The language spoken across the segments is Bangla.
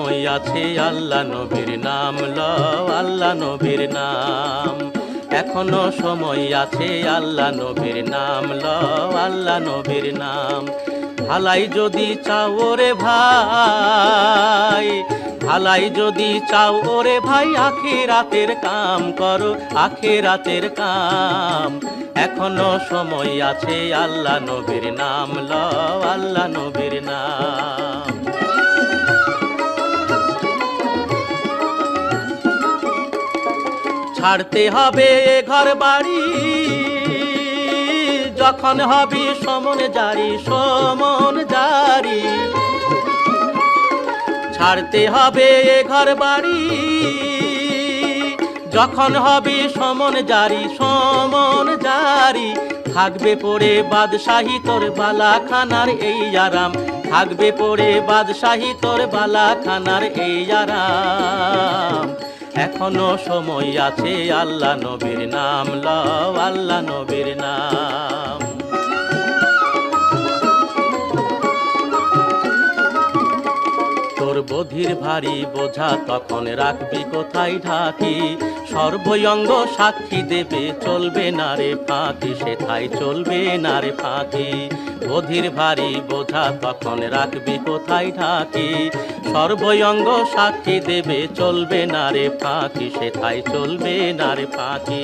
সময় আছে আল্লাহ নবীর নাম লও, আল্লাহ নবীর নাম। এখনো সময় আছে আল্লাহ নবীর নাম লও, আল্লাহ নবীর নাম। ভালাই যদি চাও ওরে ভাই, ভালাই যদি চাও ওরে ভাই, আখিরাতের কাম করো, আখিরাতের কাম। এখনো সময় আছে আল্লাহ নবীর নাম লও, আল্লাহ নবীর নাম। ছাড়তে হবে ঘর বাড়ি, যখন হবি সমন জারি, সমন জারি। ছাড়তে হবে ঘর বাড়ি, যখন হবি সমন জারি, সমন জারি। থাকবে পড়ে বাদশাহী তোর বালাখানার এই আরাম, থাকবে পড়ে বাদশাহী তোর বালাখানার এই আরাম। এখনো সময় আছে আল্লাহ নবীর নাম লও, আল্লাহ নবীর নাম। তোর বধির ভারী বোঝা তখন রাখবি কোথায় ঢাকি, সর্বঙ্গ সাক্ষী দেবে চলবে না রে ফাঁকি, সেথায় চলবে না রে ফাঁকি। বধির ভারী বোঝা তখন রাখবি কোথায় ঢাকি, সর্বঙ্গ সাক্ষী দেবে চলবে না রে ফাঁকি, সেথায় চলবে না রে ফাঁকি।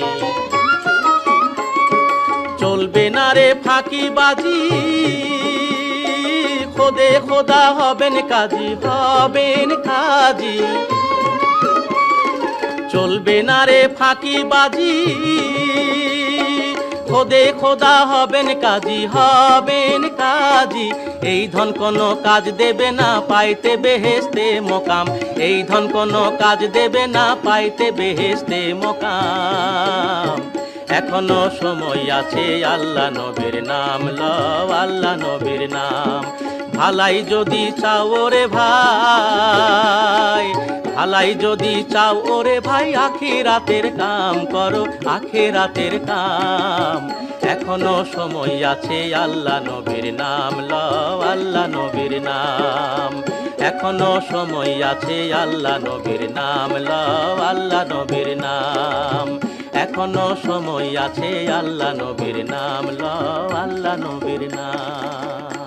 চলবে না রে ফাঁকি বাজি, খোদে খোদা হবেন কাজী, হবেন কাজী। চলবে না রে ফাঁকি বাজি, খোদে খোদা হবেন কাজী, হবেন কাজী। এই ধন কোনো কাজ দেবে না, পাইতে বেহেশতে মোকাম। এই ধন কোনো কাজ দেবে না, পাইতে বেহেশতে মোকাম। এখনো সময় আছে আল্লাহ নবীর নাম লও, আল্লাহ নবীর নাম। ভালাই যদি চাও ওরে ভাই, ভালাই যদি চাও ওরে ভাই, আখিরাতের কাম করো, আখিরাতের কাম। এখনো সময় আছে আল্লাহ নবীর নাম লও, আল্লাহ নবীর নাম। এখনো সময় আছে আল্লাহ নবীর নাম লও, আল্লাহ নবীর নাম। এখনো সময় আছে আল্লাহ নবীর নাম লও, আল্লাহ নবীর নাম।